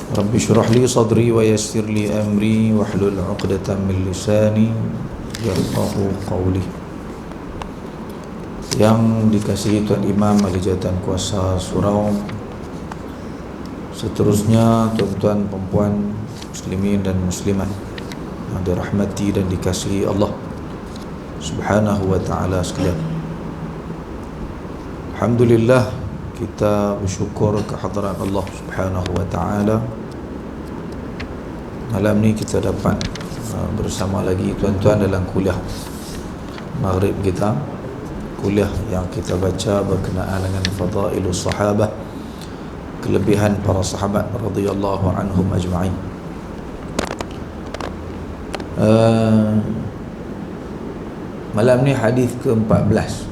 Rabbi syrah li sadri wa yassir li amri wahlul 'uqdatam min lisani yafqahu qawli. Yang dikasihi Tuan Imam Alijatan Kuasa Surau, seterusnya tuan-tuan perempuan muslimin dan muslimat yang dirahmati dan dikasihi Allah Subhanahu wa ta'ala sekalian. Alhamdulillah, kita bersyukur kehadrat Allah Subhanahu wa ta'ala. Malam ni kita dapat bersama lagi tuan-tuan dalam kuliah maghrib kita, kuliah yang kita baca berkenaan dengan fadailus sahabah, kelebihan para sahabat radhiyallahu anhum ajma'in. Malam ni hadis ke-14,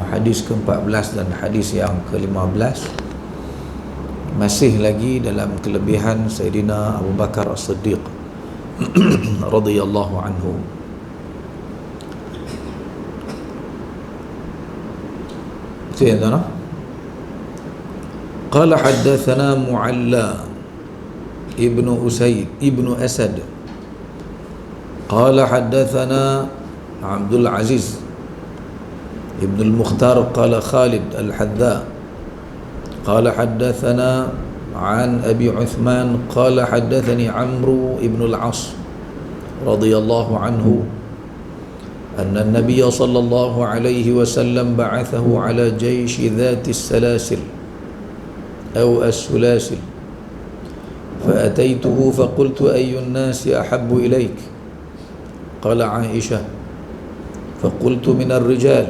hadis ke-14 dan hadis yang ke-15 masih lagi dalam kelebihan Sayyidina Abu Bakar As-Siddiq radhiyallahu anhu. Itu yang mana? Qala haddathana Mu'alla ibnu Usaid ibnu Asad qala haddathana Abdul Aziz ibnu Al-Mukhtar qala Khalid Al-Hadda قال حدثنا عن أبي عثمان قال حدثني عمرو بن العاص رضي الله عنه أن النبي صلى الله عليه وسلم بعثه على جيش ذات السلاسل أو السلاسل فأتيته فقلت أي الناس أحب إليك قال عائشة فقلت من الرجال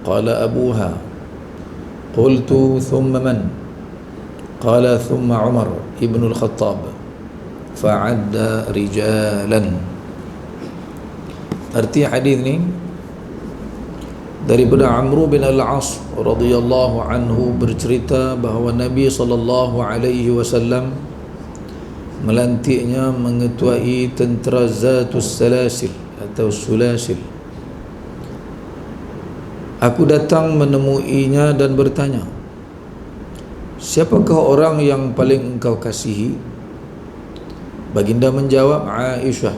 قال أبوها قلت ثم من؟ قال ثم عمر ابن الخطاب فعد رجالا. Arti hadis ni daripada Amr bin Al-As radhiyallahu anhu bercerita bahawa Nabi sallallahu alaihi wasallam melantiknya mengetuai tentera Zatus Salasil atau Sulasil. Aku datang menemuinya dan bertanya, siapakah orang yang paling engkau kasihi? Baginda menjawab, Aisyah.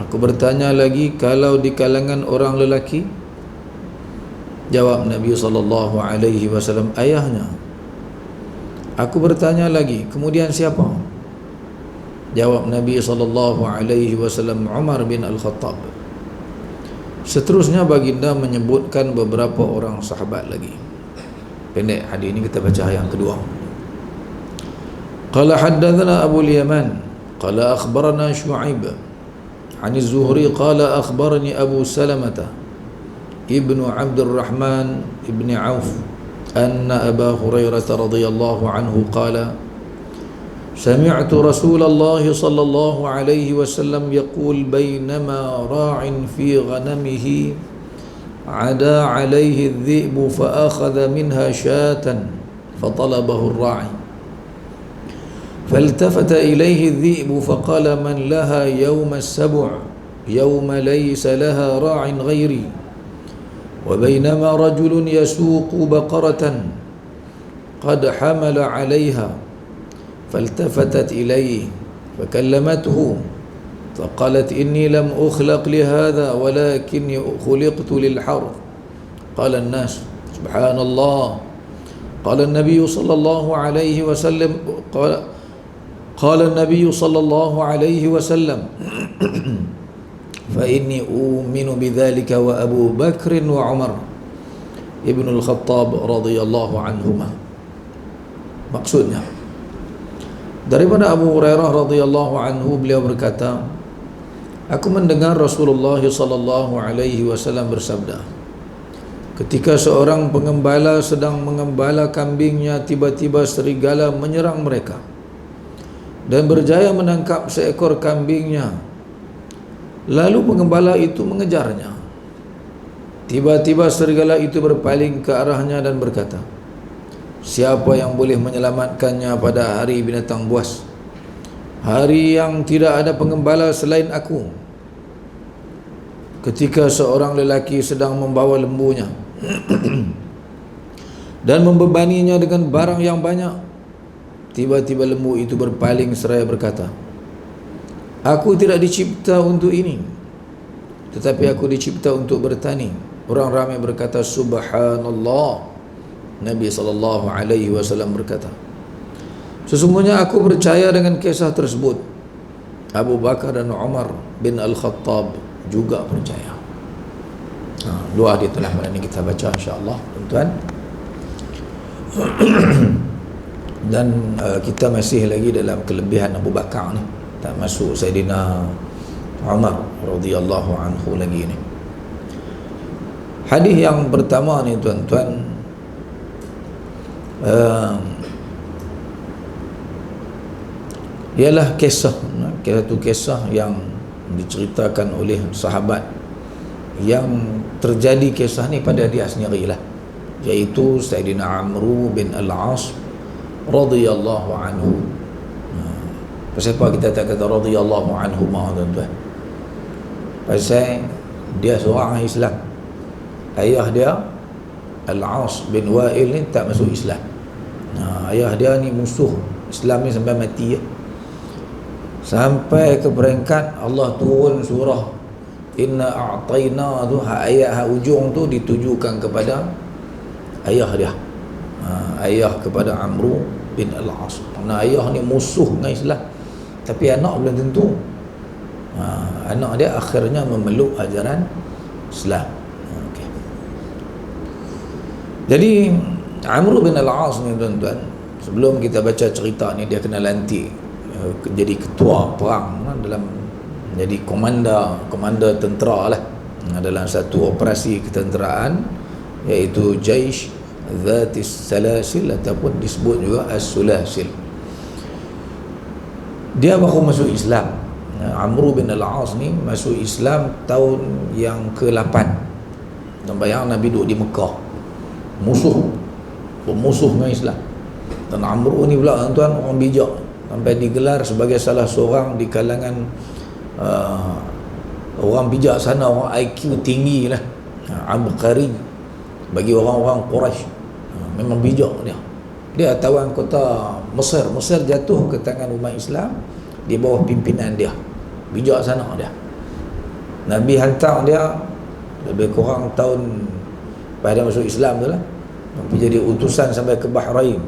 Aku bertanya lagi, kalau di kalangan orang lelaki? Jawab Nabi SAW, ayahnya. Aku bertanya lagi, kemudian siapa? Jawab Nabi SAW, Umar bin Al-Khattab. Seterusnya baginda menyebutkan beberapa orang sahabat lagi. Pendek hadis ini, kita baca yang kedua. Qala haddathana Abu al-Yaman qala akhbarana Shu'aib an az-Zuhri qala akhbarani Abu Salamah ibnu Abdurrahman ibn Auf anna Aba Hurairah radhiyallahu anhu qala سمعت رسول الله صلى الله عليه وسلم يقول بينما راع في غنمه عدا عليه الذئب فأخذ منها شاة فطلبه الراعي فالتفت إليه الذئب فقال من لها يوم السبع يوم ليس لها راع غيري وبينما رجل يسوق بقرة قد حمل عليها فالتفتت إليه فكلمته فقالت إني لم أخلق لهذا ولكني خلقت للحرث قال الناس سبحان الله قال النبي صلى الله عليه وسلم قال النبي صلى الله عليه وسلم فإني أؤمن بذلك وأبو بكر وعمر ابن الخطاب رضي الله عنهما. Maksudnya daripada Abu Hurairah radhiyallahu anhu, beliau berkata, aku mendengar Rasulullah sallallahu alaihi wasallam bersabda, ketika seorang pengembala sedang mengembala kambingnya, tiba-tiba serigala menyerang mereka dan berjaya menangkap seekor kambingnya. Lalu pengembala itu mengejarnya. Tiba-tiba serigala itu berpaling ke arahnya dan berkata, siapa yang boleh menyelamatkannya pada hari binatang buas, hari yang tidak ada pengembala selain aku? Ketika seorang lelaki sedang membawa lembunya dan membebaninya dengan barang yang banyak, Tiba-tiba lembu itu berpaling seraya berkata, aku tidak dicipta untuk ini, tetapi aku dicipta untuk bertani. Orang ramai berkata, subhanallah. Nabi SAW berkata, sesungguhnya aku percaya dengan kisah tersebut. Abu Bakar dan Umar bin Al-Khattab juga percaya. Dua hadis itulah malam ini kita baca insya-Allah, tuan-tuan. Dan kita masih lagi dalam kelebihan Abu Bakar ni, tak masuk Sayyidina Umar radhiyallahu anhu lagi ni. Hadis yang pertama ni tuan-tuan, ialah kisah yang diceritakan oleh sahabat yang terjadi kisah ni pada dia sendirilah, iaitu Sayyidina Amr bin Al-As radhiyallahu anhu. Kenapa kita tak kata radhiyallahu anhu tuan-tuan? Pasal dia seorang Islam. Ayah dia Al-As bin Wa'il ni tak masuk Islam. Ayah dia ni musuh Islam ni sampai mati ya. Sampai ke peringkat Allah turun surah Inna a'tayna tu, ayat ujung tu ditujukan kepada ayah dia, ayah kepada Amr bin Al-As. Kerana ayah ni musuh dengan Islam, tapi anak belum tentu. Anak dia akhirnya memeluk ajaran Islam. Okay. Jadi Amr bin Al-As ni tuan-tuan, sebelum kita baca cerita ni, dia kena lantik jadi ketua perang dalam, jadi komander tentera lah dalam satu operasi ketenteraan, iaitu Jaish Dhatis Salasil ataupun disebut juga As-Sulasil. Dia baru masuk Islam. Amr bin Al-As ni masuk Islam tahun yang ke-8. Dan bayang Nabi duduk di Mekah, bermusuh dengan Islam. Dan Amr ni pula tuan-tuan orang bijak, sampai digelar sebagai salah seorang di kalangan orang bijaksana, orang IQ tinggi lah, Abqari bagi orang-orang Quraisy. Memang bijak dia tawan kota Mesir jatuh ke tangan umat Islam di bawah pimpinan dia, bijaksana dia. Nabi hantar dia lebih kurang tahun pada masuk Islam tu lah, pergi jadi utusan sampai ke Bahrain.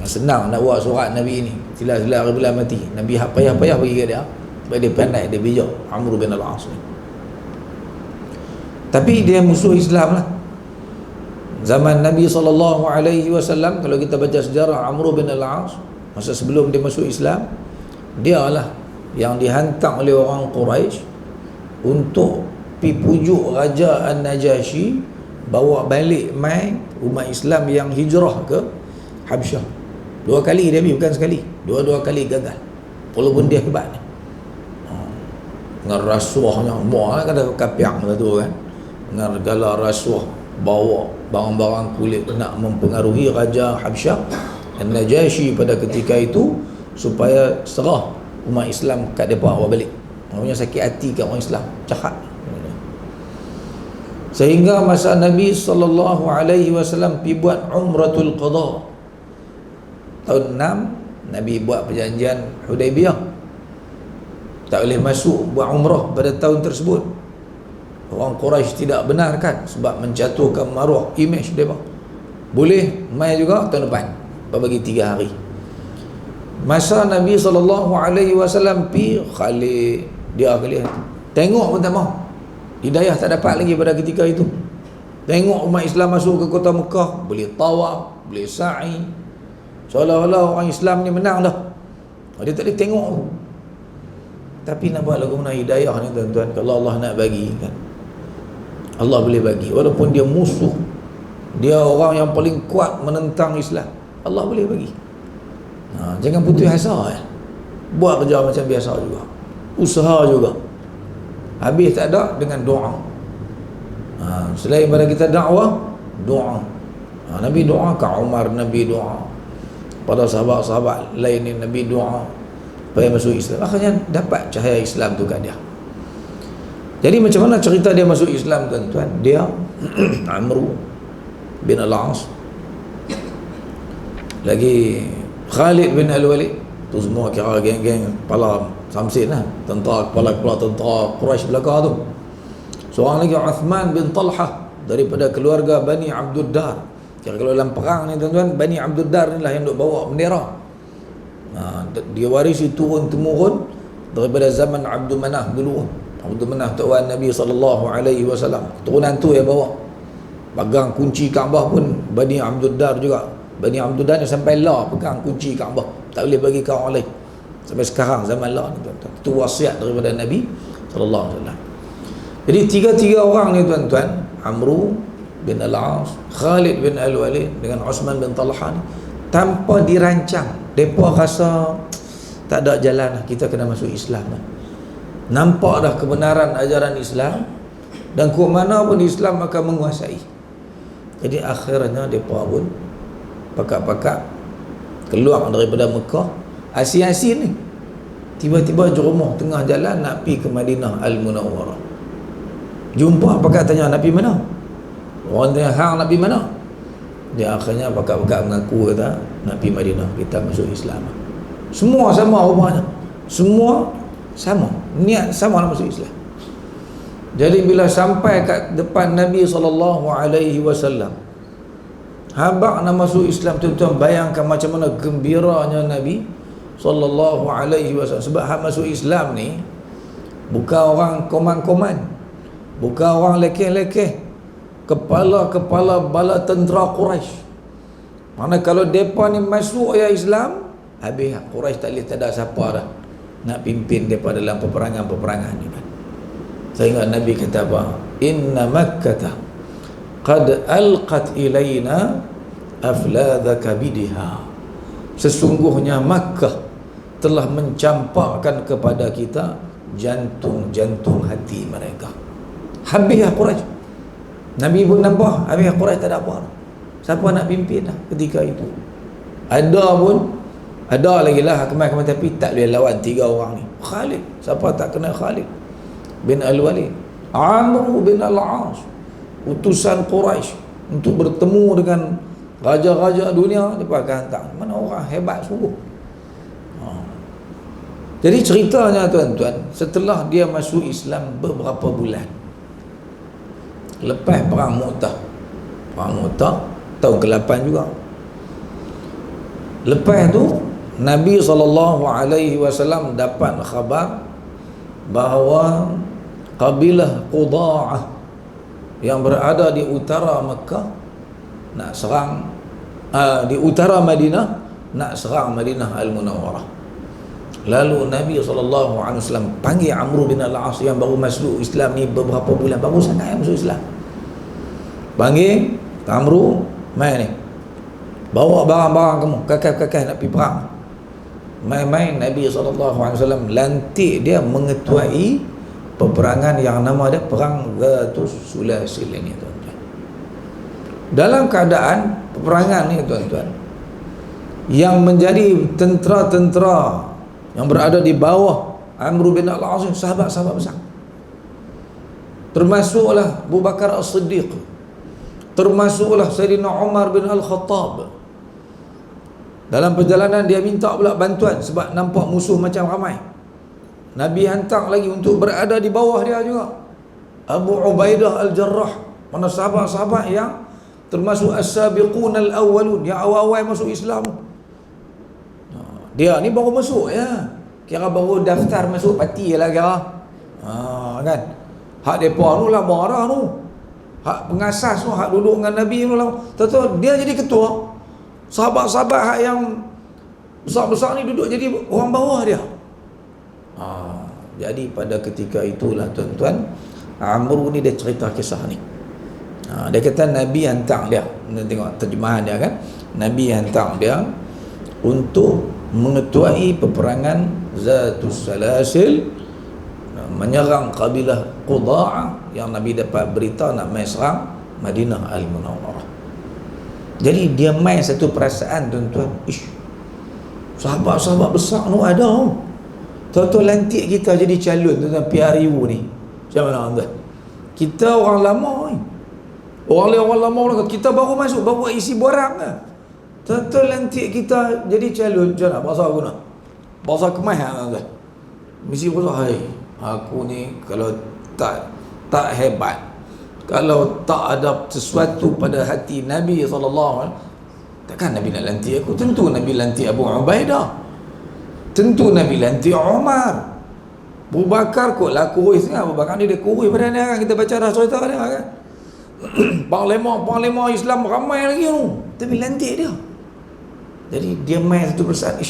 Senang nak buat surat Nabi ni, sila-sila bila mati Nabi payah-payah bagi ke dia, sebab dia pandai, dia bijak, Amr bin Al-As ni. Tapi dia musuh Islam lah. Zaman Nabi SAW, kalau kita baca sejarah Amr bin Al-As, masa sebelum dia masuk Islam, dia lah yang dihantar oleh orang Quraisy untuk pi pujuk Raja An-Najashi bawa balik mai umat Islam yang hijrah ke Habsyah. 2 kali dia pergi, bukan sekali, dua kali gagal, walaupun dia hebat ni. Dengan rasuahnya, muak kan, ada kapiak tu kan, dengan segala rasuah, bawa barang-barang kulit nak mempengaruhi Raja Habsyah An-Najashi pada ketika itu, supaya serah umat Islam kat mereka bawa balik. Maksudnya sakit hati kat orang Islam, jahat. Sehingga masa Nabi SAW pergi buat Umratul Qadha tahun 6, Nabi buat perjanjian Hudaibiyah, tak boleh masuk buat umrah pada tahun tersebut. Orang Quraisy tidak benarkan sebab menjatuhkan maruah image dia. Boleh mai juga tahun depan, bagi 3 hari. Masa Nabi SAW pergi, Khalid tengok pun tak mau. Hidayah tak dapat lagi pada ketika itu. Tengok umat Islam masuk ke kota Mekah, boleh tawaf, boleh sa'i, seolah-olah orang Islam ni menang dah. Dia tak boleh tengok. Tapi nak buat lagu mana hidayah ni tuan-tuan, kalau Allah nak bagi kan, Allah boleh bagi. Walaupun dia musuh, dia orang yang paling kuat menentang Islam, Allah boleh bagi. Jangan putus asa ya. Buat kerja macam biasa juga, usaha juga. Habis tak ada, dengan doa. Selain pada kita dakwah, doa. Nabi doa ke Umar, Nabi doa pada sahabat-sahabat lain ni, Nabi doa supaya masuk Islam. Akhirnya dapat cahaya Islam tu kat dia. Jadi macam mana cerita dia masuk Islam tuan-tuan? Dia Amr bin Al-As lagi Khalid bin Al-Walid tu semua kira geng-geng kepala Samsin lah, kepala tentera Quraisy belaka tu. Seorang lagi Uthman bin Talhah daripada keluarga Bani Abdul Dar. Kira kalau dalam perang ni tuan-tuan, Bani Abdul Dar ni lah yang duk bawa bendera. Dia warisi turun temurun daripada zaman Abdul Manaf dulu. Abdul Manaf tuan Nabi SAW, keturunan tu yang bawa. Pegang kunci Kaabah pun Bani Abdul Dar juga. Bani Abdul Dar ni sampai lah pegang kunci Kaabah, tak boleh bagi ke orang lain sampai sekarang zaman lah ni tuan-tuan. Itu wasiat daripada Nabi SAW. Jadi tiga-tiga orang ni tuan-tuan, Amru bin Al-As, Khalid bin Al-Walid dengan Uthman bin Talhah ni, tanpa dirancang, mereka rasa tak ada jalan lah, kita kena masuk Islam lah. Nampak dah kebenaran ajaran Islam dan ke mana pun Islam akan menguasai. Jadi akhirnya mereka pun pakak-pakak keluar daripada Mekah, asin-asin ni, tiba-tiba jerumus tengah jalan nak pergi ke Madinah Al-Munawwarah. Jumpa pakak tanya, Nabi mana? Orang tanya, hang Nabi mana? Dia akhirnya pakak-pakak mengaku, kata nak pergi Madinah, kita masuk Islam. Semua sama rupanya, semua sama, niat sama nak masuk Islam. Jadi bila sampai kat depan Nabi SAW, habaq nak masuk Islam, tuan-tuan bayangkan macam mana gembiranya Nabi SAW. Sebab hak masuk Islam ni bukan orang koman-koman, bukan orang lekeh-lekeh, kepala-kepala bala tentera Quraisy. Mana kalau mereka ni masuk ya Islam, habis Quraisy tak ada siapa dah nak pimpin mereka dalam peperangan-peperangan ni kan. Sehingga Nabi kata apa? Inna Makkah qad alqat ilaina afladha kabidiha. Sesungguhnya Makkah telah mencampakkan kepada kita jantung-jantung hati mereka. Habis Quraisy. Nabi pun nampak habis Quraisy tak ada apa. Siapa nak pimpin dah ketika itu? Ada lagi lah kemai-kemai, tapi tak boleh lawan tiga orang ni. Khalid, siapa tak kenal Khalid bin Al-Walid? Amr bin Al-As, utusan Quraisy untuk bertemu dengan raja-raja dunia, dia akan hantar. Mana orang hebat sungguh. Jadi ceritanya tuan-tuan, setelah dia masuk Islam beberapa bulan, lepas perang Mu'tah tahun ke-8 juga, lepas tu Nabi SAW dapat khabar bahawa kabilah Quda'ah yang berada di utara Mekah nak serang, di utara Madinah, nak serang Madinah Al-Munawwarah. Lalu Nabi SAW panggil Amr bin Al-As yang baru masuk Islam ni beberapa bulan, baru sangat yang masuk Islam. Panggil Amr, mai ni, bawa barang-barang kamu, kakak-kakak nak pergi perang. Main-main Nabi SAW lantik dia mengetuai peperangan yang nama dia Perang Zatus Sulasil ini tuan-tuan. Dalam keadaan peperangan ni tuan-tuan, yang menjadi tentera-tentera yang berada di bawah Amr bin Al-As, sahabat-sahabat besar, termasuklah Abu Bakar As-Siddiq, termasuklah Sayyidina Umar bin Al-Khattab. Dalam perjalanan dia minta pula bantuan sebab nampak musuh macam ramai. Nabi hantar lagi untuk berada di bawah dia juga Abu Ubaidah Al-Jarrah, mana sahabat-sahabat yang termasuk as-sabiqun al-awwalun, yang awal-awal masuk Islam. Dia ni baru masuk ya, kira baru daftar masuk parti lah kira. Kan hak depa tu lah marah tu, hak pengasas tu, hak duduk dengan Nabi tu lah. Tentu dia jadi ketua. Sahabat-sahabat hak yang besar-besar ni duduk jadi orang bawah dia. Jadi pada ketika itulah tuan-tuan, Amr ni dia cerita kisah ni. Dia kata Nabi hantar dia, tengok terjemahan dia kan, Nabi hantar dia untuk mengetuai peperangan Zatus Salasil, menyerang kabilah Quda'ah yang Nabi dapat berita nak mai serang Madinah Al-Munawwarah. Jadi dia main satu perasaan tuan-tuan, sahabat-sahabat besar tu ada, tuan-tuan lantik kita jadi calon tuan-tuan PRU ni. Macam mana tuan? Kita orang lama ni, orang lama kita baru masuk, baru isi borang lah. Tentu lantik kita jadi calon macam mana bahasa aku nak? Bahasa kemah kan? Mesti bahasa hai. Aku ni kalau tak hebat, kalau tak ada sesuatu pada hati Nabi SAW, takkan Nabi nak lantik aku? Tentu Nabi lantik Abu Ubaidah, tentu Nabi lantik Umar. Abu Bakar kot lah kurus kan? Abu Bakar ni dia kurus pada ni kan? Kita baca dah cerita dia kan? Panglima Islam ramai lagi tu, tapi lantik dia. Jadi dia main satu perasaan,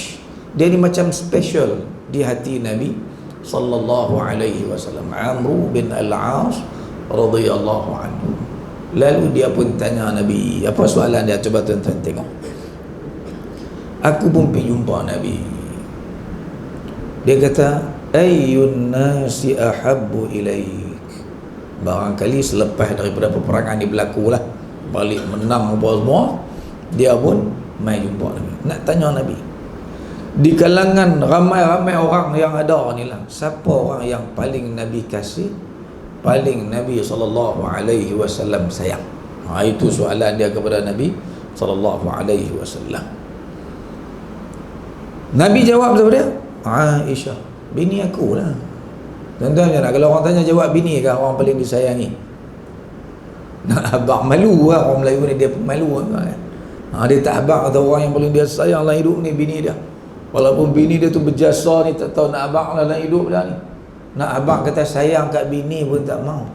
dia ni macam special di hati Nabi sallallahu alaihi wasallam. Amr bin Al-As radhiyallahu anhu. Lalu dia pun tanya Nabi, apa soalan dia? Coba tuan-tuan tengok. Aku pun pergi jumpa Nabi. Dia kata, ayyun nasi ahabbu ilaik. Barangkali selepas daripada peperangan ni berlaku lah, balik menang apa semua, dia pun mai jumpa Nabi. Nak tanya Nabi, di kalangan ramai-ramai orang yang ada ni lah, siapa orang yang paling Nabi kasih, paling Nabi SAW sayang? Itu soalan dia kepada Nabi SAW. Nabi jawab kepada dia, Aisyah, bini aku lah. Tuan-tuan, kalau orang tanya jawab bini kan orang paling disayangi? Nak abang malu lah, orang Melayu ni dia malu kan? Dia tak abang atau orang yang paling dia sayang dalam hidup ni bini dia. Walaupun bini dia tu berjasa ni, tak tahu nak abang dalam hidup dah ni. Nak abang kata sayang kat bini pun tak mau.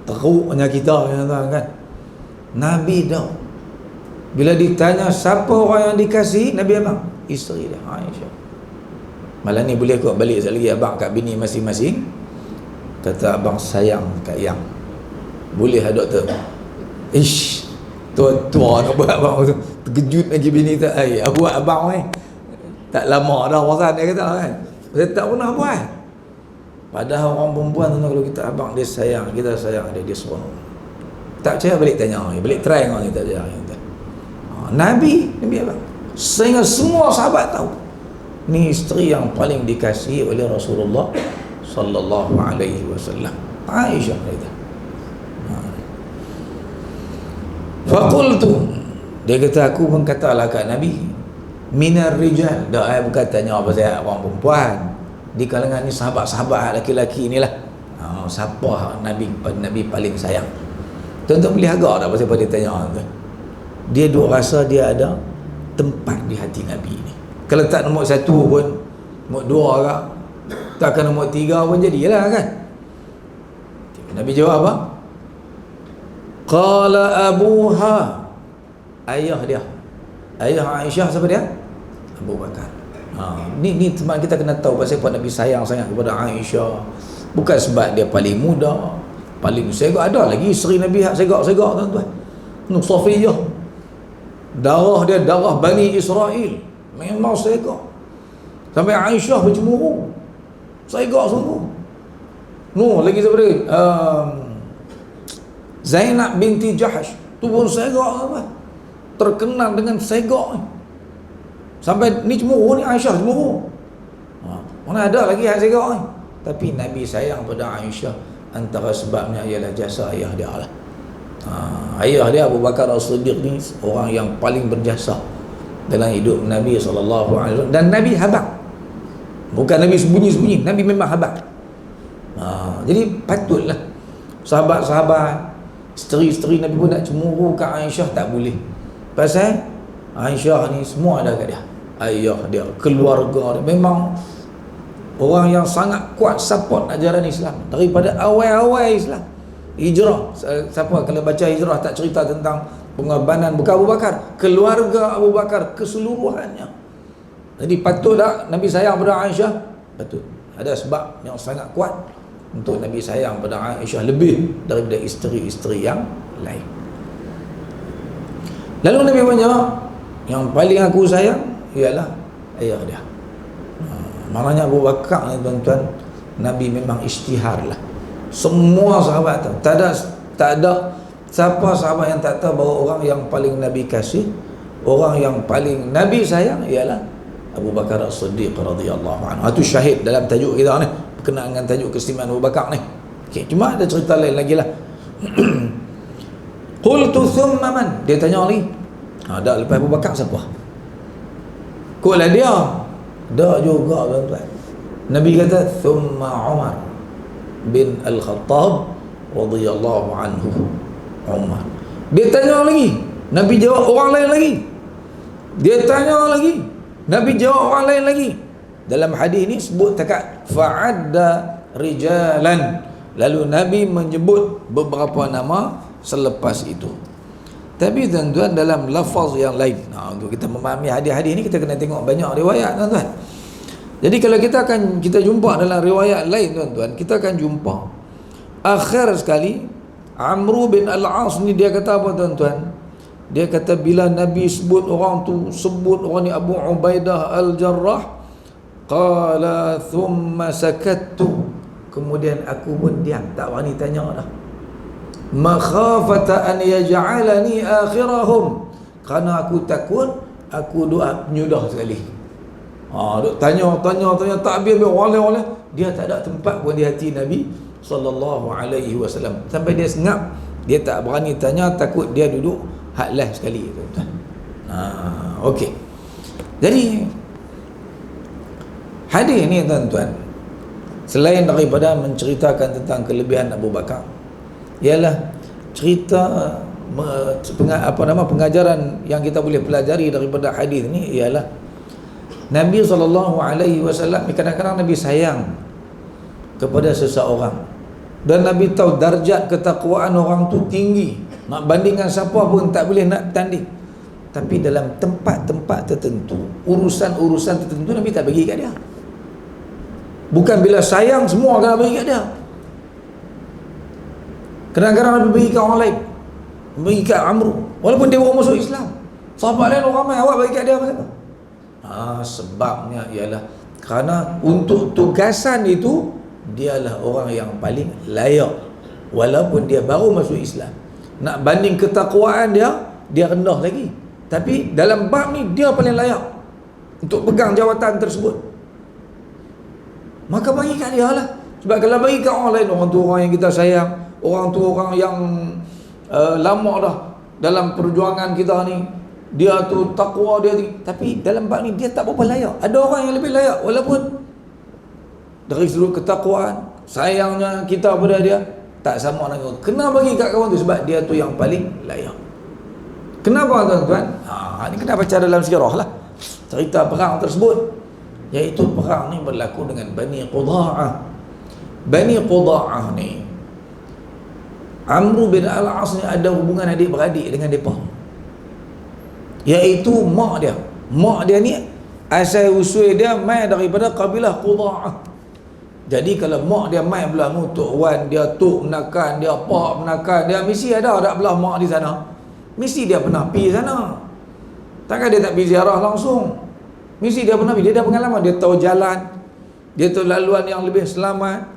Teruknya kita kan. Nabi dah, bila ditanya siapa orang yang dikasih, Nabi abang isteri dia, Aisyah. Malam ni boleh kot balik sekali lagi abang kat bini masing-masing, kata abang sayang kat yang. Boleh lah doktor? Tua-tua nak buat abang tu, terkejut lagi bini tu. Aku buat abang ni tak lama dah pasal dia kata kan, saya tak pernah buat. Padahal orang perempuan tu kalau kita abang dia sayang, kita sayang dia seronok. Tak percaya balik tanya, balik try orang kita dia. Nabi abang, sehingga semua sahabat tahu ni isteri yang paling dikasihi oleh Rasulullah sallallahu alaihi wasallam, Aisyah kata. Faqultu, dia kata aku pun katalah kat Nabi, minar rijal, dah bukan tanya apa saya orang perempuan, di kalangan ni sahabat-sahabat laki-laki inilah, siapa Nabi paling sayang? Tuan-tuan boleh agak tak pasal dia tanya tu? Dia duk rasa dia ada tempat di hati Nabi ni. Kalau tak nombor satu pun, nombor dua agak, takkan nombor tiga pun jadilah kan. Nabi jawab apa? Qala abuha, ayah dia, ayah Aisyah. Siapa dia? Abu Bakar. Ni teman kita kena tahu pasal apa Nabi sayang sangat kepada Aisyah. Bukan sebab dia paling muda, paling segak. Ada lagi isteri Nabi hak segak-segak tuan-tuan. Safiyah, darah dia darah Bani Israel, memang segak. Sampai Aisyah bercemburu, segak sungguh. Lagi siapa dia? Zainab binti Jahash tu pun segak apa? Terkenal dengan segak ni. Sampai ni cemburu ni, Aisyah cemburu. Mana ada lagi yang segak ni. Tapi Nabi sayang pada Aisyah, antara sebabnya ialah jasa ayah dia lah. Ayah dia Abu Bakar As-Siddiq ni orang yang paling berjasa dalam hidup Nabi SAW. Dan Nabi habaq, bukan Nabi sembunyi-sembunyi, Nabi memang habaq. Jadi patutlah sahabat-sahabat, isteri-isteri Nabi pun nak cemburu kat Aisyah, tak boleh. Pasal Aisyah ni semua ada kat dia. Ayah dia, keluarga dia, memang orang yang sangat kuat support ajaran Islam daripada awal-awal Islam. Hijrah, siapa kalau baca hijrah tak cerita tentang pengorbanan bukan Abu Bakar, keluarga Abu Bakar keseluruhannya. Jadi patut tak Nabi sayang pada Aisyah? Patut. Ada sebab yang sangat kuat untuk Nabi sayang pada Aisyah lebih daripada isteri-isteri yang lain. Lalu Nabi pun jawab, yang paling aku sayang ialah ayah dia. Maknanya Abu Bakar ni tuan-tuan, Nabi memang isytihar lah. Semua sahabat tahu. Tak ada siapa sahabat yang tak tahu bahawa orang yang paling Nabi kasih, orang yang paling Nabi sayang ialah Abu Bakar As-Siddiq radhiyallahu anhu. Itu syahid dalam tajuk kita ni, berkenaan dengan tajuk keistimewaan Abu Bakar ni. Okey, cuma ada cerita lain lagi lah. Qultu thumma man? Dia tanya lagi, Dah lepas Abu Bakar siapa? Kotlah dia. Dah juga tuan-tuan. Nabi kata thumma Umar bin Al-Khattab radhiyallahu anhu. Umar. Dia tanya lagi, Nabi jawab orang lain lagi. Dia tanya lagi, Nabi jawab orang lain lagi. Dalam hadis ni sebut takat fa'adda rijalan. Lalu Nabi menyebut beberapa nama selepas itu. Tapi tuan-tuan dalam lafaz yang lain, untuk kita memahami hadis-hadis ni kita kena tengok banyak riwayat tuan-tuan. Jadi kalau kita jumpa dalam riwayat lain tuan-tuan, kita akan jumpa akhir sekali Amr bin Al-As ni dia kata apa tuan-tuan? Dia kata bila Nabi sebut orang ni Abu Ubaidah Al-Jarrah, qala thumma sakattu, kemudian aku pun diam, tak berani tanya dah. Makhafata an yaj'alani akhirahum, kerana aku takut aku doa penyudah sekali. Duk tanya tak habis oleh dia tak ada tempat pun di hati Nabi sallallahu alaihi wasallam. Sampai dia sengap, dia tak berani tanya, takut dia duduk hak last sekali tuan-tuan. Okey. Jadi hadis ni tuan-tuan, selain daripada menceritakan tentang kelebihan Abu Bakar, ialah cerita pengajaran yang kita boleh pelajari daripada hadis ni ialah Nabi SAW kadang-kadang Nabi sayang kepada seseorang, dan Nabi tahu darjat ketakwaan orang tu tinggi, nak bandingkan siapa pun tak boleh nak tanding. Tapi dalam tempat-tempat tertentu, urusan-urusan tertentu, Nabi tak bagi kat dia. Bukan bila sayang semua kena bagi kat dia. Kadang-kadang Nabi bagi kat orang lain, bagi kat Amr, walaupun dia baru masuk Islam. Sahabat lain orang ramai, awak bagi kat dia apa? Sebabnya ialah kerana untuk tugasan itu dialah orang yang paling layak, walaupun dia baru masuk Islam. Nak banding ketakwaan dia rendah lagi, tapi dalam bab ni dia paling layak untuk pegang jawatan tersebut. Maka bagi kat dia lah. Sebab kalau bagi kat orang lain, orang tu orang yang kita sayang, orang tu orang yang lama dah dalam perjuangan kita ni, dia tu takwa dia, tapi dalam bab ni dia tak berapa layak. Ada orang yang lebih layak, walaupun dari sudut ketakwaan, sayangnya kita pada dia tak sama dengan kena bagi kat kawan tu, sebab dia tu yang paling layak. Kenapa tuan-tuan? Ini kena baca dalam sirah lah cerita perang tersebut, iaitu perang ni berlaku dengan Bani Qudha'ah. Bani Qudha'ah ni, Amr bin Al-As ni ada hubungan adik-beradik dengan mereka, iaitu mak dia ni asal usul dia mai daripada kabilah Qudha'ah. Jadi kalau mak dia mai belah nu, Tok Wan dia, Tok Menakan dia, Pak Menakan dia, mesti ada belah mak di sana. Mesti dia pernah pergi sana. Takkan dia tak pergi ziarah langsung. Mesti dia pernah pergi, dia dah pengalaman, dia tahu jalan, dia tahu laluan yang lebih selamat.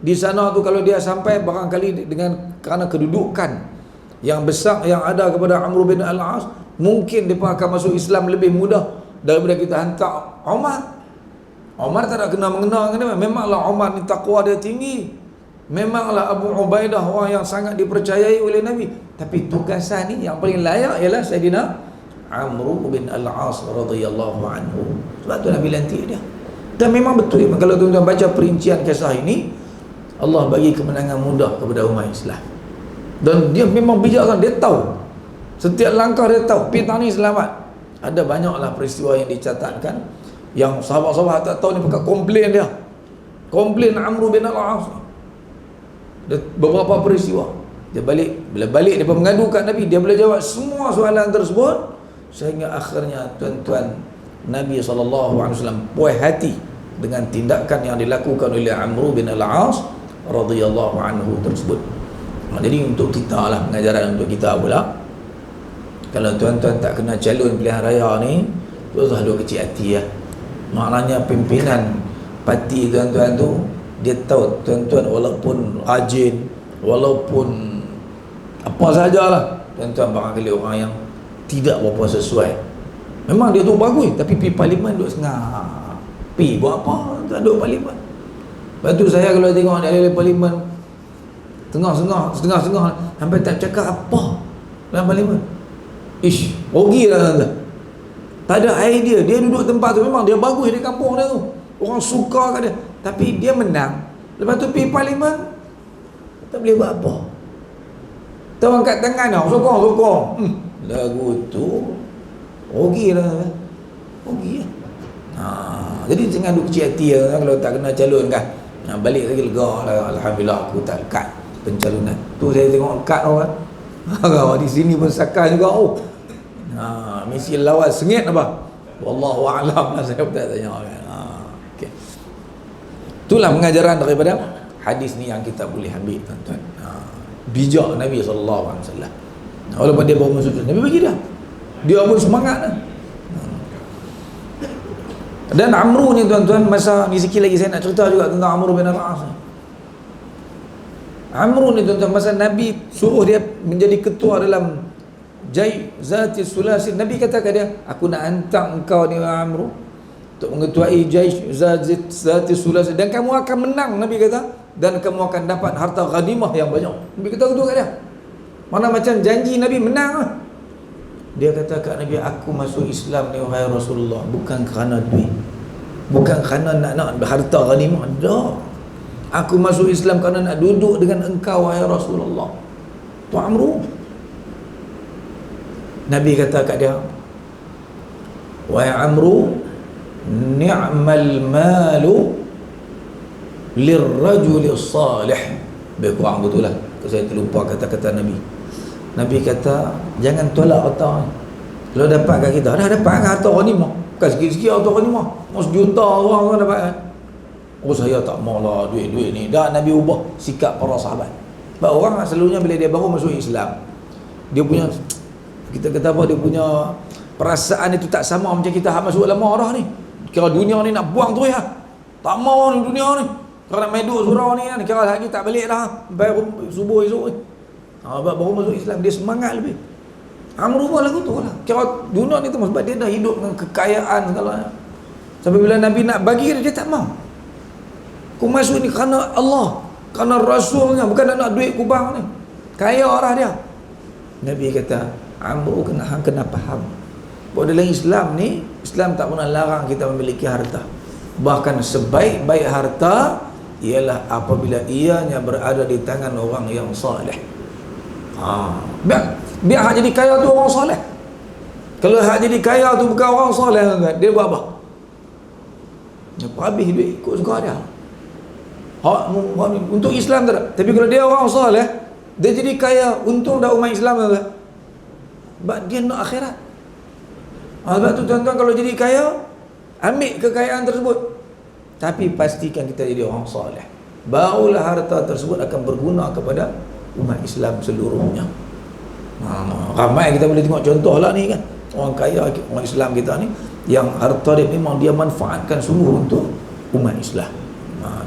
Di sana tu kalau dia sampai, barangkali dengan kerana kedudukan yang besar yang ada kepada Amr bin Al-As, mungkin mereka akan masuk Islam lebih mudah daripada kita hantar Umar. Umar tak ada kena mengenal dengan dia. Memanglah Umar ni takwa dia tinggi, memanglah Abu Ubaidah orang yang sangat dipercayai oleh Nabi, tapi tugasan ni yang paling layak ialah Sayyidina Amr bin Al-As radhiyallahu anhu. Sebab tu Nabi lantik dia. Dan memang betul, kalau tuan-tuan baca perincian kisah ini, Allah bagi kemenangan mudah kepada umat Islam. Dan dia memang bijak kan, dia tahu setiap langkah, dia tahu pitang ni selamat. Ada banyaklah peristiwa yang dicatatkan yang sahabat-sahabat tak tahu ni pakai komplain Amr bin Al-As. Beberapa peristiwa dia bila balik dia mengadu kat Nabi, dia boleh jawab semua soalan tersebut, sehingga akhirnya tuan-tuan Nabi SAW puas hati dengan tindakan yang dilakukan oleh Amr bin Al-As radhiyallahu anhu tersebut. Jadi untuk kita lah, pengajaran untuk kita pula, kalau tuan-tuan tak kena calon pilihan raya ni, tu usah duk kecil hati lah. Maknanya pimpinan parti tuan-tuan tu, dia tahu tuan-tuan walaupun rajin, walaupun apa sajalah, tuan-tuan barangkali orang yang tidak berapa sesuai, memang dia tu bagus, tapi pergi parlimen duduk sengah. Pergi buat apa tuan duduk parlimen? Lepas tu saya kalau tengok dia parlimen setengah-setengah sampai tak cakap apa dalam parlimen. Ish, rugi lah tuan-tuan. Tak ada idea. Dia duduk tempat tu, memang dia bagus di kampung dia tu, orang suka kat dia, tapi dia menang. Lepas tu pergi parlimen, tak boleh buat apa. Tuan kat tangan dah, sokong. Lagu tu rugi lah tuan-tuan. Rugi lah. Jadi jangan duk kecil hati lah, kalau tak kena calon kan. Balik lagi lega lah, alhamdulillah aku tak lekat pencalonan. Tu saya tengok lekat orang. Di sini pun sakar juga. Mesti lawan sengit apa. Wallahu a'lam lah, saya pun tak tanya kan. Okay. Itulah pengajaran daripada hadis ni yang kita boleh ambil tuan-tuan. Bijak Nabi SAW. Walaupun dia baru masuk, Nabi bagi dia pun semangat lah. Dan Amru ni tuan-tuan, masa ni sikit lagi saya nak cerita juga tentang Amru bin Al-As. Amru ni tuan-tuan, masa Nabi suruh dia menjadi ketua dalam Jai Zati Sulasin, Nabi kata ke dia, aku nak hantar engkau ni Amru untuk mengetuai Jai Zati Sulasin, dan kamu akan menang, Nabi kata, dan kamu akan dapat harta ghanimah yang banyak. Nabi kata gitu kat dia. Mana macam janji Nabi menang lah. Dia kata kat Nabi, aku masuk Islam ni wahai Rasulullah bukan kerana duit, bukan kerana nak harta ghanimah, dah. Aku masuk Islam kerana nak duduk dengan engkau wahai Rasulullah. Tu Amru. Nabi kata kat dia, wahai Amru, ni'mal malu lirrajuli salih. Lebih kurang betul lah, saya terlupa kata-kata Nabi. Nabi kata, jangan tolak harta. Kalau dapat kat kita, dah dapat kan harta ghanimah. Bukan sikit-sikit harta ghanimah, sejuta orang dapat kan. Oh saya tak maulah duit-duit ni. Dah Nabi ubah sikap para sahabat. Sebab orang selalunya bila dia baru masuk Islam, dia punya, kita kata apa, dia punya perasaan itu tak sama macam kita masuk lama dah ni. Kira dunia ni nak buang terus lah. Tak mau ni dunia ni. Kalau nak main duduk surau ni kan, kira lagi tak balik dah sampai subuh esok ni. Baru masuk Islam, dia semangat lebih. Amru pun lagu tu lah. Kira dunia ni tu sebab dia dah hidup dengan kekayaan segalanya. Sampai bila Nabi nak bagi dia tak mau. Aku masuk ni kerana Allah, kerana Rasulnya, bukan nak duit kubang ni. Kaya orang dia. Nabi kata, Amru kena faham bahawa dalam Islam ni, Islam tak pernah larang kita memiliki harta. Bahkan sebaik-baik harta ialah apabila ianya berada di tangan orang yang soleh. Biar hak jadi kaya tu orang soleh. Kalau hak jadi kaya tu bukan orang soleh, dia buat apa? Dia habis duit ikut suka dia. Untuk Islam tak ada. Tapi kalau dia orang soleh, dia jadi kaya, untung dah umat Islam tak ada. Sebab dia nak akhirat. Sebab tu tuan-tuan, kalau jadi kaya, ambil kekayaan tersebut, tapi pastikan kita jadi orang soleh. Barulah harta tersebut akan berguna kepada umat Islam seluruhnya. Ramai kita boleh tengok contoh lah ni kan, orang kaya, orang Islam kita ni, yang harta dia memang dia manfaatkan sungguh untuk umat Islam.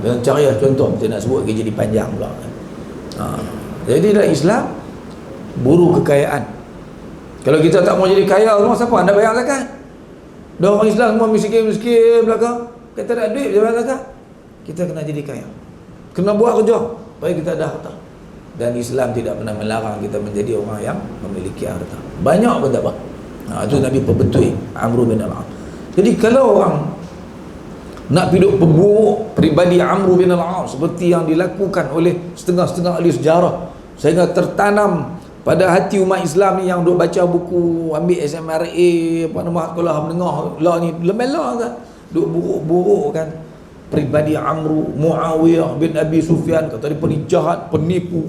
Dengan cara contoh, kita nak sebut jadi panjang pula kan. Jadi dalam Islam, buru kekayaan. Kalau kita tak mau jadi kaya, semua siapa anda bayar zakat? Dah orang Islam semua miskin-miskin belakang, kita tak ada duit bayar zakat. Kita kena jadi kaya, kena buat kerja supaya kita ada harta. Dan Islam tidak pernah melarang kita menjadi orang yang memiliki harta. Banyak pun tak apa. Itu Nabi perbetui Amru bin Al-As. Jadi kalau orang nak hidup pemburuk pribadi Amru bin Al-As seperti yang dilakukan oleh setengah-setengah ahli sejarah, sehingga tertanam pada hati umat Islam ni yang duk baca buku, ambil SMRA, apa nama, sekolah menengah lah ni, lemela kan, duk buruk-buruk kan pribadi Amru. Muawiyah bin Abi Sufyan kata dia penjahat, penipu.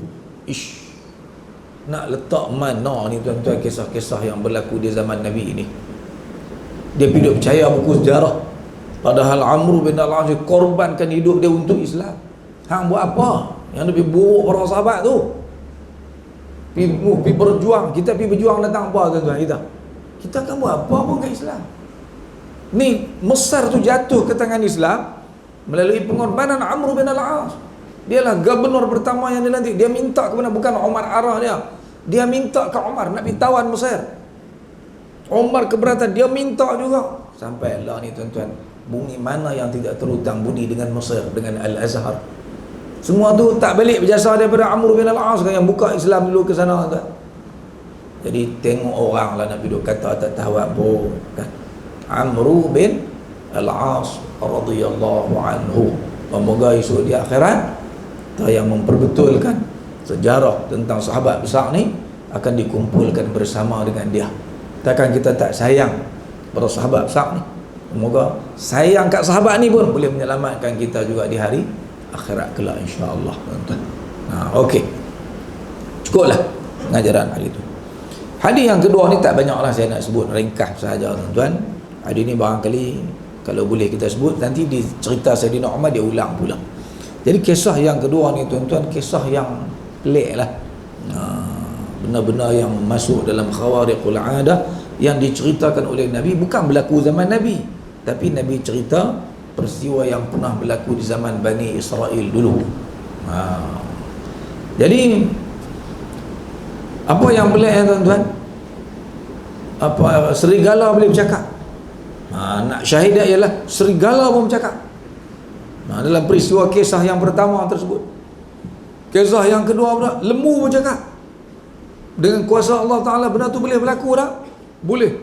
Nak letak mana ni tuan-tuan kisah-kisah yang berlaku di zaman Nabi ini? Dia hidup percaya buku sejarah, padahal Amru bin Al-As korbankan hidup dia untuk Islam. Hang buat apa? Yang lebih buruk para sahabat tu. Pergi berjuang, kita pergi berjuang tentang apa tuan-tuan kita akan buat apa pun kat Islam ni. Mesir tu jatuh ke tangan Islam melalui pengorbanan Amru bin Al-As. Dialah gubernur pertama yang dilantik. Dia minta kepada, bukan Umar arah dia minta ke Umar nak pergi tawan Mesir. Umar keberatan, dia minta juga. Sampailah ni tuan-tuan, bumi mana yang tidak terhutang budi dengan Mesir, dengan Al-Azhar. Semua tu tak balik berjasa daripada Amru bin Al-As yang buka Islam dulu ke sana tuan. Jadi tengok orang lah Nabi duk kata tak tahu apa kan. Amru bin Al-As radhiyallahu anhu, semoga esok di akhirat yang memperbetulkan sejarah tentang sahabat besar ni akan dikumpulkan bersama dengan dia. Takkan kita tak sayang pada sahabat besar ni? Semoga sayang kat sahabat ni pun boleh menyelamatkan kita juga di hari akhirat kelak, insya-Allah, tuan-tuan. Okey. Cukuplah pengajaran hari itu. Hadis yang kedua ni tak banyaklah saya nak sebut, ringkas sahaja, tuan-tuan. Hadis ni barangkali kalau boleh kita sebut, nanti di cerita Saidina Umar dia ulang pula. Jadi kisah yang kedua ni, tuan-tuan, kisah yang pelik lah, benar-benar yang masuk dalam khawariqul adah, yang diceritakan oleh Nabi, bukan berlaku zaman Nabi, tapi Nabi cerita peristiwa yang pernah berlaku di zaman Bani Israel dulu. Jadi apa yang pelik ya, tuan-tuan? Apa serigala boleh bercakap? Nak syahidat ialah serigala pun bercakap. Dalam peristiwa kisah yang pertama tersebut. Kisah yang kedua pula, lembu bercakap. Dengan kuasa Allah Ta'ala benda tu boleh berlaku tak? Boleh.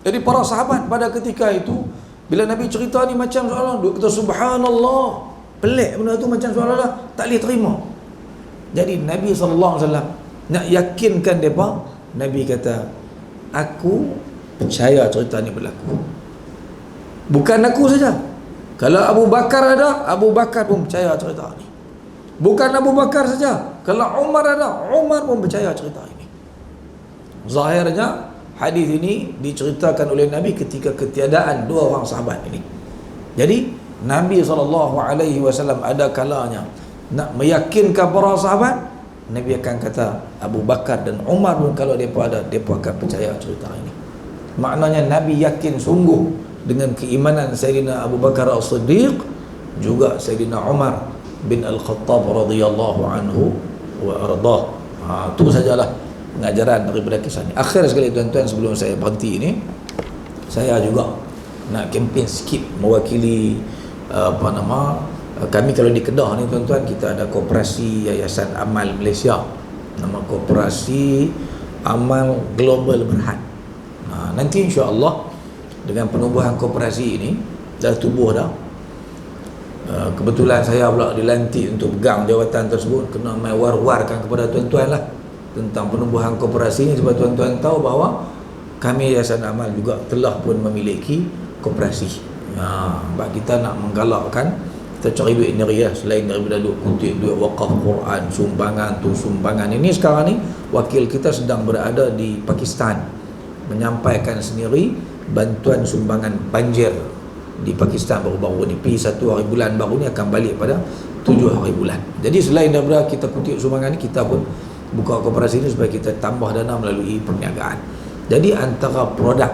Jadi para sahabat pada ketika itu, bila Nabi cerita ni macam seolah dia kata subhanallah, pelik benda tu, macam seolah tak boleh terima. Jadi Nabi SAW nak yakinkan mereka, Nabi kata, aku percaya cerita ni berlaku. Bukan aku saja. Kalau Abu Bakar ada, Abu Bakar pun percaya cerita ni. Bukan Abu Bakar saja. Kalau Umar ada, Umar pun percaya cerita ini. Zahirnya hadis ini diceritakan oleh Nabi ketika ketiadaan dua orang sahabat ini. Jadi Nabi SAW ada kalanya nak meyakinkan para sahabat, Nabi akan kata Abu Bakar dan Umar pun kalau mereka ada, mereka akan percaya cerita ini. Maknanya Nabi yakin sungguh dengan keimanan Sayyidina Abu Bakar As-Siddiq, juga Sayyidina Umar bin Al-Khattab radhiyallahu anhu wa ardah. Itu sajalah pengajaran daripada kisah ini. Akhir sekali, tuan-tuan, sebelum saya berhenti ini, saya juga nak kempen sikit mewakili kami. Kalau di Kedah ni, tuan-tuan, kita ada Koperasi Yayasan Amal Malaysia, nama Koperasi Amal Global Berhad. Nanti insya-Allah dengan penubuhan koperasi ini dah tubuh dah. Kebetulan saya pula dilantik untuk pegang jawatan tersebut, kena mai war-warkan kepada tuan-tuan lah tentang penubuhan koperasi ini, sebab tuan-tuan tahu bahawa kami Yayasan Amal juga telah pun memiliki koperasi. Sebab kita nak menggalakkan, kita cari duit sendiri lah, selain daripada kutip duit wakaf Quran, sumbangan tu sumbangan ini. Sekarang ni wakil kita sedang berada di Pakistan menyampaikan sendiri bantuan sumbangan banjir di Pakistan baru-baru ni. Pi 1 hari bulan baru ni akan balik pada 7 hari bulan. Jadi selain daripada kita kutip sumbangan ni, kita pun buka koperasi ni supaya kita tambah dana melalui perniagaan. Jadi antara produk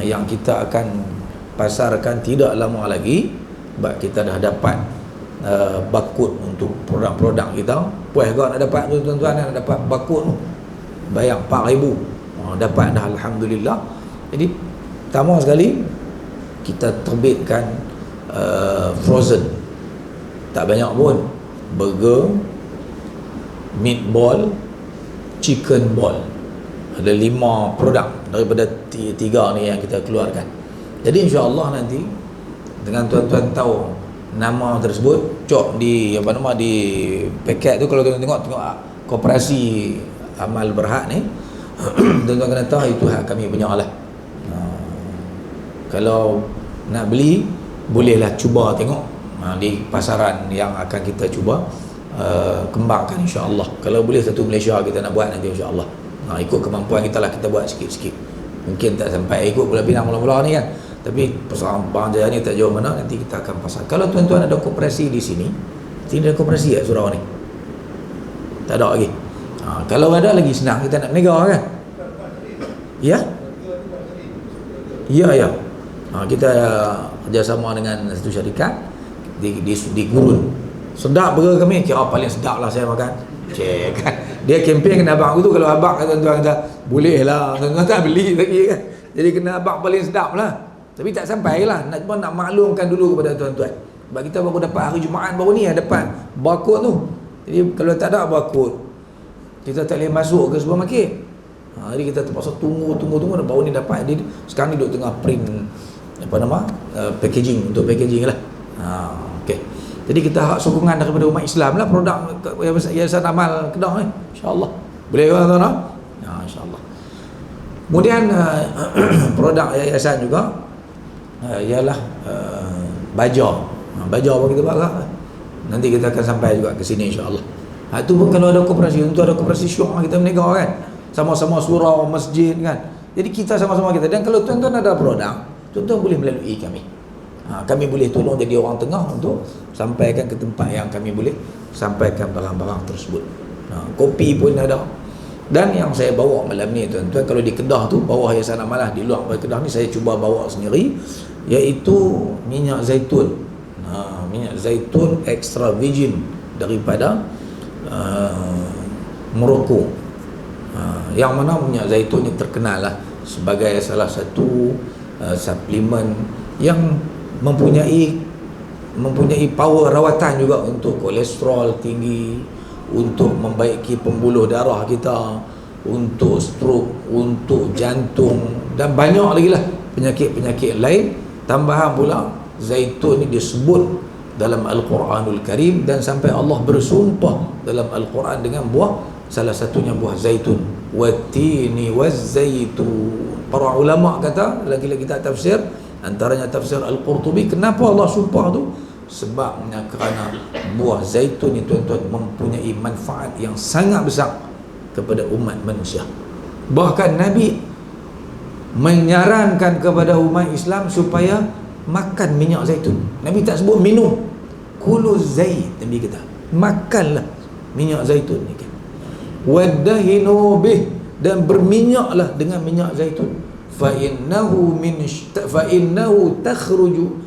yang kita akan pasarkan tidak lama lagi, sebab kita dah dapat barcode untuk produk-produk kita. Puas juga nak dapat tu, tuan-tuan, nak dapat barcode tu, bayar 4,000, dapat dah, alhamdulillah. Jadi pertama sekali kita terbitkan frozen, tak banyak pun, burger, meatball, chicken ball. Ada 5 produk daripada 3 ni yang kita keluarkan. Jadi insya-Allah nanti dengan tuan-tuan tahu nama tersebut, cok di apa nama, di paket tu, kalau tuan-tuan tengok Koperasi Amal Berhad ni, tuan-tuan kena tahu itu hak kami punya lah. Kalau nak beli, bolehlah cuba tengok di pasaran yang akan kita cuba kembangkan, insya-Allah. Kalau boleh satu Malaysia kita nak buat nanti, insya-Allah. Ikut kemampuan kita lah, kita buat sikit-sikit. Mungkin tak sampai ikut Pulau Pinang mula-mula ni kan, tapi pasaran Pahang Jaya ni tak jauh mana, nanti kita akan pasar. Kalau tuan-tuan ada koperasi di sini, tidak ada koperasi kat Surau ni? Tak ada lagi. Kalau ada lagi senang kita nak berniaga kan? Ya? Ya. Kita kerjasama dengan satu syarikat di Gurun. Sedap burger kami, kira paling sedap lah saya makan. Cik kan, dia kempen kena abang tu. Kalau abang tuan-tuan kata boleh lah, tuan-tuan tak beli lagi kan. Jadi kena abang paling sedap lah. Tapi tak sampai lah, nak maklumkan dulu kepada tuan-tuan. Sebab kita baru dapat hari Jumaat baru ni dapat barcode tu. Jadi kalau tak ada barcode, kita tak boleh masuk ke supermarket. Jadi kita terpaksa tunggu baru ni dapat. Dia sekarang ni duk tengah print packaging, untuk packaging lah. Okey. Jadi kita harap sokongan daripada umat Islam lah produk Yayasan Amal Kedah ni, insya-Allah. Boleh tuan-tuan? Insya-Allah. Kemudian produk yayasan juga ialah baja. Baja pun kita buat lah. Nanti kita akan sampai juga ke sini insya-Allah. Itu pun kalau ada koperasi, tentu ada koperasi syok kita berniaga kan. Sama-sama surau, masjid kan. Jadi kita sama-sama kita. Dan kalau tuan-tuan ada produk, tuan-tuan boleh melalui kami. Kami boleh tolong jadi orang tengah untuk sampaikan ke tempat yang kami boleh sampaikan barang-barang tersebut. Kopi pun ada. Dan yang saya bawa malam ni tuan-tuan, kalau di Kedah tu, bawah Yayasan Amalah, di luar Kedah ni saya cuba bawa sendiri, iaitu minyak zaitun. Minyak zaitun extra virgin daripada Morocco. Yang mana minyak zaitun ni terkenal lah sebagai salah satu suplemen yang mempunyai power rawatan juga untuk kolesterol tinggi, untuk membaiki pembuluh darah kita, untuk stroke, untuk jantung, dan banyak lagi lah penyakit-penyakit lain. Tambahan pula zaitun ni disebut dalam Al-Quranul Karim, dan sampai Allah bersumpah dalam Al-Quran dengan salah satunya buah zaitun, wattini wazzaitun. Para ulama kata dalam kitab tafsir, antaranya tafsir Al-Qurtubi, kenapa Allah sumpah tu? Sebabnya kerana buah zaitun ni tuan-tuan mempunyai manfaat yang sangat besar kepada umat manusia. Bahkan Nabi menyarankan kepada umat Islam supaya makan minyak zaitun. Nabi tak sebut minum. Kulu zait, Nabi kata makanlah minyak zaitun ni kan. Wadahinu bih, dan berminyaklah dengan minyak zaitun. Fa innahu takhruju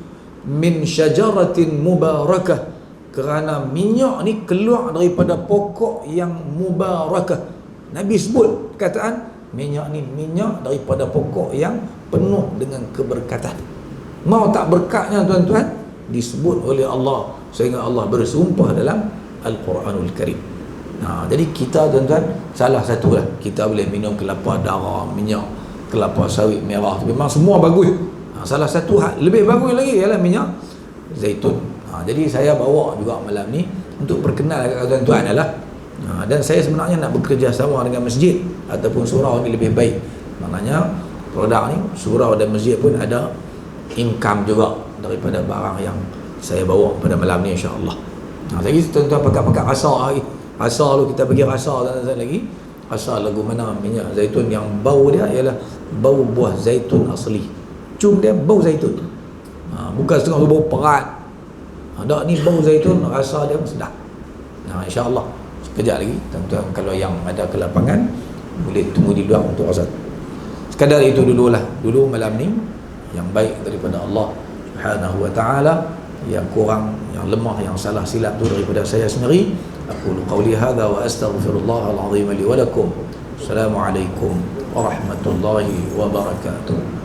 min syajaratin mubarakah, kerana minyak ni keluar daripada pokok yang mubarakah. Nabi sebut kataan minyak ni minyak daripada pokok yang penuh dengan keberkatan. Mau tak berkatnya tuan-tuan, disebut oleh Allah, sehingga Allah bersumpah dalam Al-Quranul Karim. Jadi kita tuan-tuan, salah satulah kita boleh minum kelapa darah, minyak kelapa sawit merah, memang semua bagus. Salah satu lebih bagus lagi ialah minyak zaitun. Jadi saya bawa juga malam ni untuk perkenalkan kepada tuan-tuan adalah, dan saya sebenarnya nak bekerjasama dengan masjid ataupun surau ni lebih baik. Maknanya produk ni surau dan masjid pun ada income juga daripada barang yang saya bawa pada malam ni insya-Allah. Lagi tuan-tuan pekat-pekat rasa lagi. Rasa lu kita bagi rasa tuan-tuan lagi. Rasa lagu mana minyak zaitun yang bau dia ialah bau buah zaitun asli. Cium dia bau zaitun. Bukan setengah bau perat. Tak, ni bau zaitun, rasa dia sedap. Insya-Allah sekejap lagi tuan-tuan kalau yang ada kelapangan boleh tunggu di luar untuk azan. Sekadar itu dululah. Dulu malam ni yang baik daripada Allah Subhanahu wa taala, yang kurang, yang lemah, yang salah silap tu daripada saya sendiri. Aku qauli hadza wa astaghfirullahal azim li wa lakum. Assalamualaikum warahmatullahi wabarakatuh.